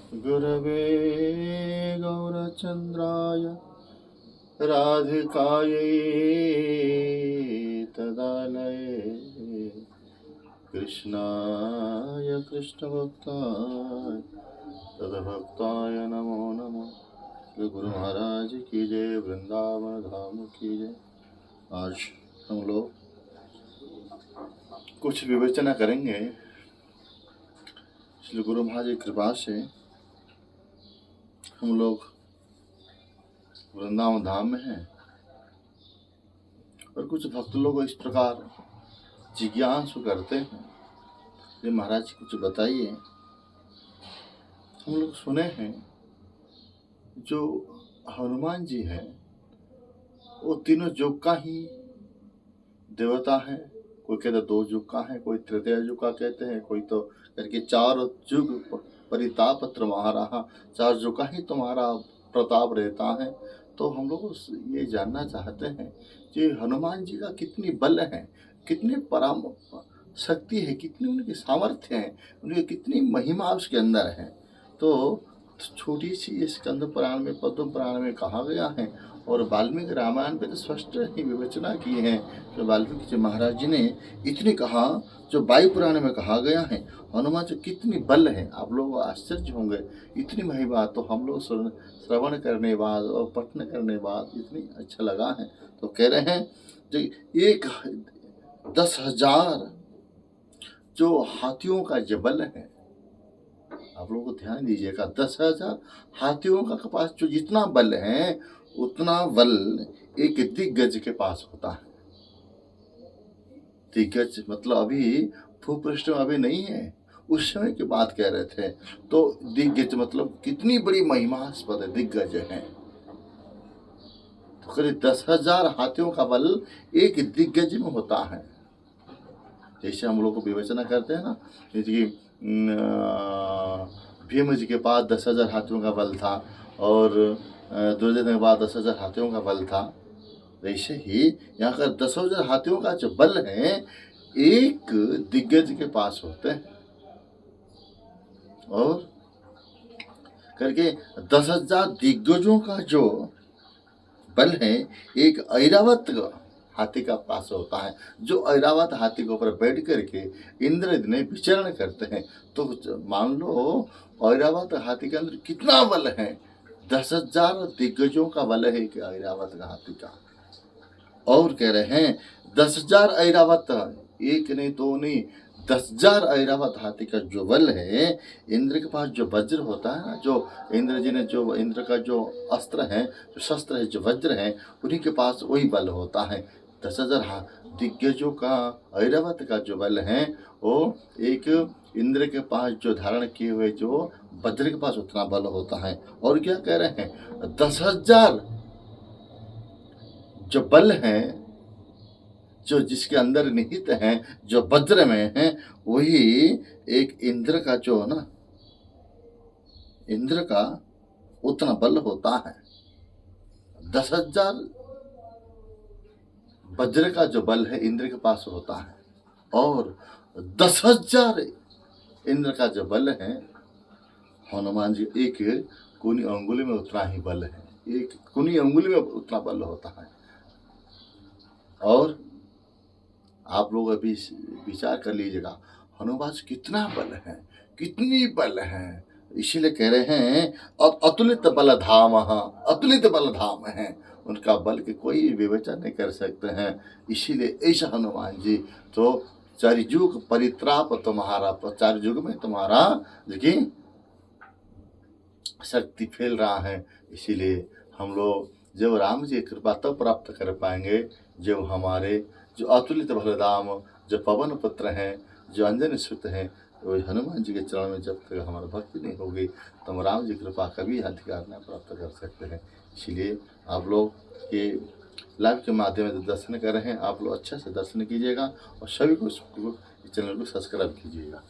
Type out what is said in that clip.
गुरवे गौरचन्द्राय राधिकायै तदालये कृष्णाय कृष्णभक्ताय तद्भक्ताय नमो नमः। श्री गुरु महाराज की जय, वृंदावन धाम की जय। आज हम लोग कुछ विवेचना करेंगे। श्री गुरु महाराज की कृपा से हम लोग वृंदावन धाम में हैं और कुछ भक्त लोग इस प्रकार जिज्ञासु करते हैं, ये महाराज कुछ बताइए। हम लोग सुने हैं जो हनुमान जी हैं वो तीनों युग का ही देवता है। कोई कहते 2 युग का है, कोई तृतीय युग का कहते हैं, कोई तो करके 4 युग परिताप तुम्हारा, 4 युग का ही तुम्हारा प्रताप रहता है। तो हम लोग ये जानना चाहते हैं कि हनुमान जी का कितनी बल है, कितनी पराम शक्ति है, कितनी उनकी सामर्थ्य है, उनकी कितनी महिमा उसके अंदर है। तो छोटी सी स्कंद पुराण में, पद्म पुराण में कहा गया है और वाल्मीकि रामायण पे तो स्पष्ट ही विवेचना की है। तो वाल्मीकि जी महाराज जी ने इतनी कहा, जो वायु पुराण में कहा गया है हनुमान जी कितनी बल है, आप लोग आश्चर्य होंगे। इतनी महिमा तो हम लोग श्रवण करने बाद और पठन करने बाद इतनी अच्छा लगा है। तो कह रहे हैं जो 10,000 जो हाथियों का जो बल है, आप लोगों को ध्यान दीजिएगा, 10,000 हाथियों का पास जो जितना बल है उतना बल एक दिग्गज के पास होता है। दिग्गज मतलब अभी भूपृष्ठ में अभी नहीं है, उस समय की बात कह रहे थे। तो दिग्गज मतलब कितनी बड़ी महिमास्पद है, दिग्गज है। तो करीब 10,000 हाथियों का बल एक दिग्गज में होता है। जैसे हम लोग को विवेचना करते हैं ना, जैसे कि भीम जी के पास 10,000 हाथियों का बल था और दुर्योधन के पास 10,000 हाथियों का बल था। वैसे ही यहाँ का 10,000 हाथियों का जो बल है एक दिग्गज के पास होते हैं। और करके 10,000 दिग्गजों का जो बल है एक ऐरावत हाथी का पास होता है। जो ऐरावत हाथी के ऊपर बैठ करके इंद्र ने विचरण करते हैं। तो मान लो ऐरावत हाथी के अंदर कितना बल है, 10,000 दिग्गजों का बल है एक ऐरावत हाथी का। और कह रहे हैं 10,000 ऐरावत, एक नहीं दो नहीं, 10,000 ऐरावत हाथी का जो बल है। इंद्र के पास जो वज्र होता है ना, जो इंद्र जी ने जो इंद्र का जो अस्त्र है, जो शस्त्र है, जो वज्र है, उन्हीं के पास वही बल होता है। 10,000 दिग्गजों का ऐरावत का जो बल है वो एक इंद्र के पास जो धारण किए हुए जो वज्र के पास उतना बल होता है। और क्या कह रहे हैं, 10,000 जो बल है जो जिसके अंदर निहित है, जो वज्र में है, वही एक इंद्र का जो ना, इंद्र का उतना बल होता है। 10,000 वज्र का जो बल है इंद्र के पास होता है और 10,000 इंद्र का जो बल है हनुमान जी एक कुनी अंगुली में उतना ही बल है, एक कुनी अंगुली में उतना बल होता है। और आप लोग अभी विचार कर लीजिएगा हनुमान जी कितना बल है, कितनी बल है। इसीलिए कह रहे हैं अब अतुलित बल धाम, अतुलित बल धाम है, उनका बल के कोई विवेचन नहीं कर सकते हैं। इसीलिए ऐसा हनुमान जी तो 4 युग परित्राप तुम्हारा, 4 युग में तुम्हारा देखिए शक्ति फैल रहा है। इसीलिए हम लोग जब राम जी की कृपा तब प्राप्त कर पाएंगे जब हमारे जो अतुलित बलधाम, जो पवन पुत्र हैं, जो अंजनी सुत हैं, तो हनुमान जी के चरण में जब तक हमारा भक्ति नहीं होगी तो हम राम जी की कृपा कभी अधिकार न प्राप्त कर सकते हैं। इसलिए आप लोग ये लाइव के माध्यम से दर्शन कर रहे हैं, आप लोग अच्छा से दर्शन कीजिएगा और सभी को चैनल को सब्सक्राइब कीजिएगा।